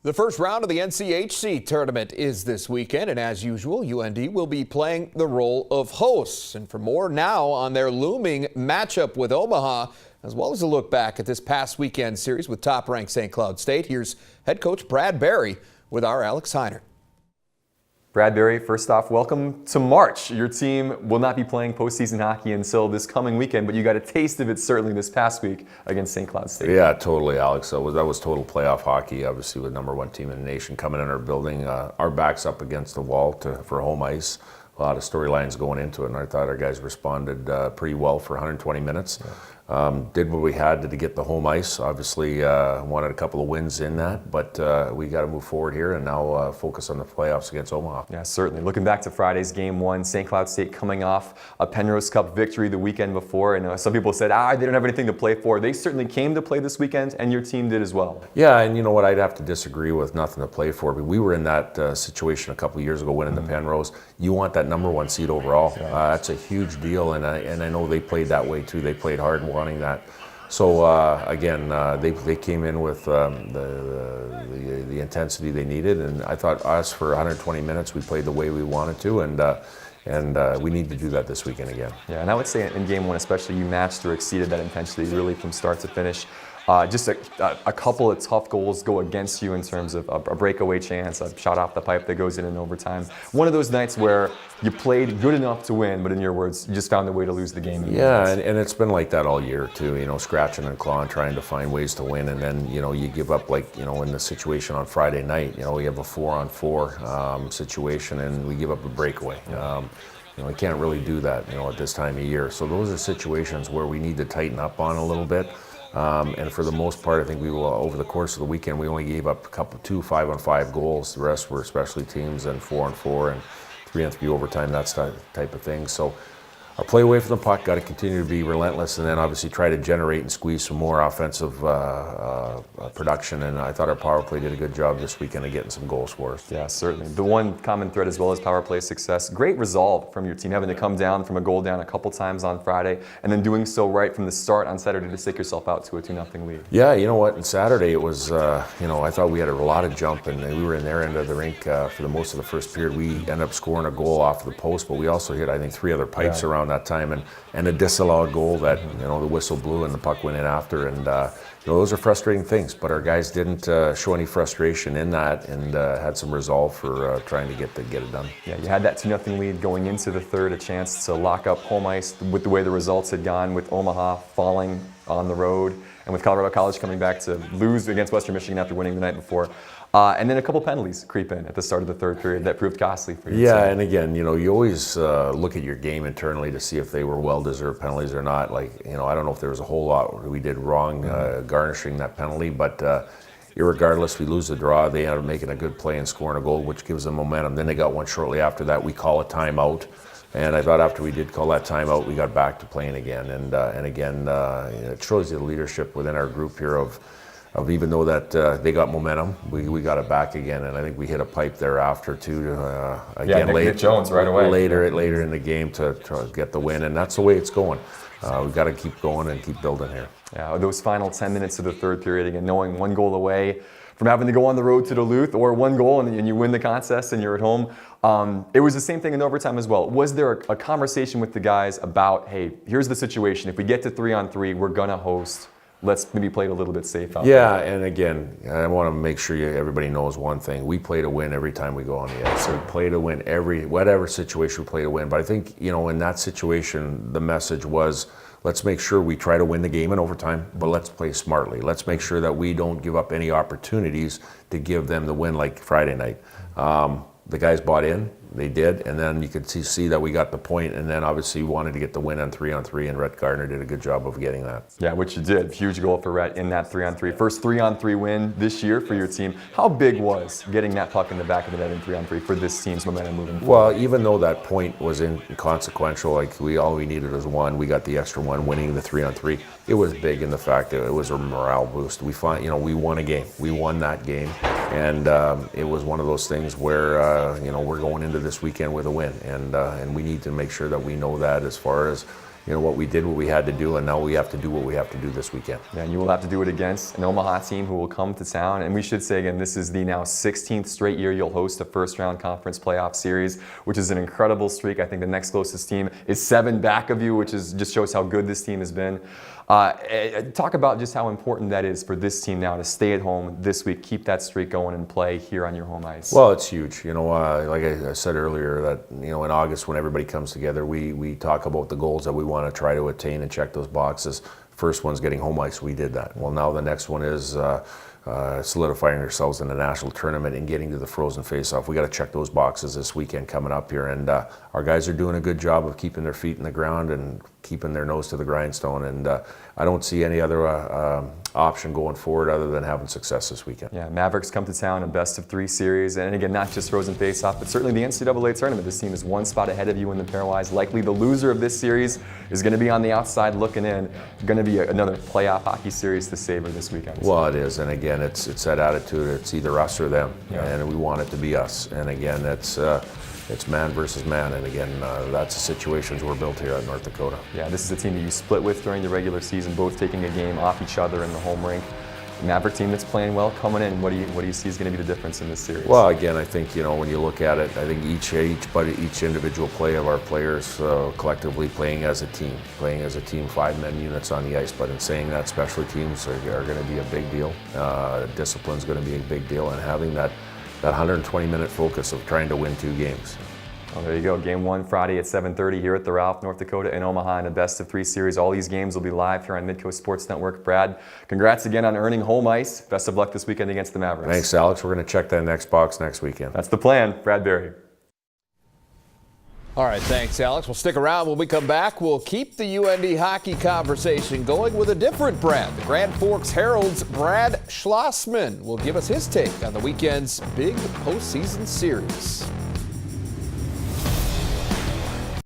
The first round of the NCHC tournament is this weekend, and as usual, UND will be playing the role of hosts. And for more now on their looming matchup with Omaha, as well as a look back at this past weekend series with top-ranked St. Cloud State, here's head coach Brad Berry with our Alex Heinert. Brad Berry, first off, welcome to March. Your team will not be playing postseason hockey until this coming weekend, but you got a taste of it certainly this past week against St. Cloud State. Yeah, totally, Alex. That was total playoff hockey, obviously, with #1 team in the nation coming in our building. Our backs up against the wall for home ice. A lot of storylines going into it, and I thought our guys responded pretty well for 120 minutes. Yeah. Did what we had to get the home ice. Obviously, wanted a couple of wins in that, but we got to move forward here and now focus on the playoffs against Omaha. Yeah, certainly. Looking back to Friday's game one, St. Cloud State coming off a Penrose Cup victory the weekend before, and some people said, they don't have anything to play for. They certainly came to play this weekend, and your team did as well. Yeah, and you know what? I'd have to disagree with nothing to play for. But we were in that situation a couple of years ago winning the Penrose. You want that #1 seed overall. Yeah. That's a huge deal, and I know they played that way too. They played hard wanting that. So again, they came in with the intensity they needed, and I thought us for 120 minutes we played the way we wanted to, and we need to do that this weekend again. Yeah, and I would say in game one especially, you matched or exceeded that intensity really from start to finish. Just a couple of tough goals go against you in terms of a breakaway chance, a shot off the pipe that goes in overtime. One of those nights where you played good enough to win, but in your words, you just found a way to lose the game. Yeah, and it's been like that all year too, scratching and clawing, trying to find ways to win, and then, you give up in the situation on Friday night, we have a 4-on-4 situation and we give up a breakaway. We can't really do that, at this time of year. So those are situations where we need to tighten up on a little bit. And for the most part, I think we will, over the course of the weekend, we only gave up two 5-on-5 goals. The rest were specialty teams and 4-on-4 and 3-on-3 overtime, that type of thing. So our play away from the puck, got to continue to be relentless, and then obviously try to generate and squeeze some more offensive production. And I thought our power play did a good job this weekend of getting some goals for us. Yeah, certainly. The one common thread as well as power play success, great resolve from your team, having to come down from a goal down a couple times on Friday, and then doing so right from the start on Saturday to stick yourself out to a 2-0 lead. Yeah, you know what? On Saturday it was, I thought we had a lot of jump, and we were in their end of the rink for the most of the first period. We ended up scoring a goal off the post, but we also hit, I think, 3 other pipes around that time, and a disallowed goal that the whistle blew and the puck went in after, and those are frustrating things, but our guys didn't show any frustration in that, and had some resolve for trying to get it done. Yeah, you had that 2-0 lead going into the third, a chance to lock up home ice with the way the results had gone, with Omaha falling on the road and with Colorado College coming back to lose against Western Michigan after winning the night before. And then a couple penalties creep in at the start of the third period that proved costly for you. Yeah, and again, you always look at your game internally to see if they were well-deserved penalties or not. I don't know if there was a whole lot we did wrong garnishing that penalty, but irregardless, we lose the draw. They ended up making a good play and scoring a goal, which gives them momentum. Then they got one shortly after that. We call a timeout. And I thought after we did call that timeout, we got back to playing again. And again, it shows you the leadership within our group here of even though that they got momentum, we got it back again, and I think we hit a pipe thereafter too. Again, Nick Jones right away. Later in the game to get the win, and that's the way it's going. We've got to keep going and keep building here. Yeah, those final 10 minutes of the third period, again, knowing one goal away from having to go on the road to Duluth, or one goal and you win the contest and you're at home. It was the same thing in overtime as well. Was there a conversation with the guys about, hey, here's the situation. If we get to 3-on-3, we're gonna host. Let's maybe play it a little bit safe out there. Yeah, and again, I want to make sure everybody knows one thing. We play to win every time we go on the ice. So we play to win whatever situation we play to win. But I think, in that situation, the message was, let's make sure we try to win the game in overtime, but let's play smartly. Let's make sure that we don't give up any opportunities to give them the win like Friday night. The guys bought in. They did, and then you could see that we got the point, and then obviously we wanted to get the win on 3-on-3, and Rhett Gardner did a good job of getting that. Yeah, which you did. Huge goal for Rhett in that 3-on-3. First 3-on-3 win this year for your team. How big was getting that puck in the back of the net in 3-on-3 for this team's momentum moving forward? Well, even though that point was inconsequential, all we needed was one, we got the extra one, winning the 3-on-3. It was big in the fact that it was a morale boost. We won a game. We won that game, and it was one of those things where we're going into this weekend with a win, and we need to make sure that we know that as far as what we did, what we had to do, and now we have to do what we have to do this weekend. Yeah, and you will have to do it against an Omaha team who will come to town. And we should say again, this is the now 16th straight year you'll host a first-round conference playoff series, which is an incredible streak. I think the next closest team is 7 back of you, which just shows how good this team has been. Talk about just how important that is for this team now to stay at home this week, keep that streak going, and play here on your home ice. Well, it's huge. Like I said earlier, that in August when everybody comes together, we talk about the goals that we want to try to attain and check those boxes. First one's getting home ice. We did that. Well, now the next one is solidifying ourselves in the national tournament and getting to the frozen face-off. We got to check those boxes this weekend coming up here, and our guys are doing a good job of keeping their feet in the ground and keeping their nose to the grindstone. And I don't see any other option going forward other than having success this weekend. Yeah, Mavericks come to town, a best-of-3 series, and again, not just frozen face-off, but certainly the NCAA tournament. This team is 1 spot ahead of you in the pairwise. Likely the loser of this series is going to be on the outside looking in. Going to be another playoff hockey series to savor this weekend. Well, it is, and again, it's that attitude. It's either us or them, Yeah. and we want it to be us. And again, it's man versus man, and again, that's the situations we're built here at North Dakota. Yeah, this is a team that you split with during the regular season, both taking a game off each other in the home rink. Maverick team that's playing well coming in. What do you see is going to be the difference in this series? Well, again, I think when you look at it, I think each individual play of our players collectively playing as a team, 5-man units on the ice. But in saying that, special teams are going to be a big deal. Discipline's going to be a big deal, and having that 120-minute focus of trying to win 2 games. Well, there you go. Game 1 Friday at 7:30 here at the Ralph, North Dakota in Omaha in a best-of-3 series. All these games will be live here on Midco Sports Network. Brad, congrats again on earning home ice. Best of luck this weekend against the Mavericks. Thanks, Alex. We're going to check that next box next weekend. That's the plan. Brad Berry. All right, thanks, Alex. We'll stick around. When we come back, we'll keep the UND hockey conversation going with a different Brad. The Grand Forks Herald's Brad Schlossman will give us his take on the weekend's big postseason series.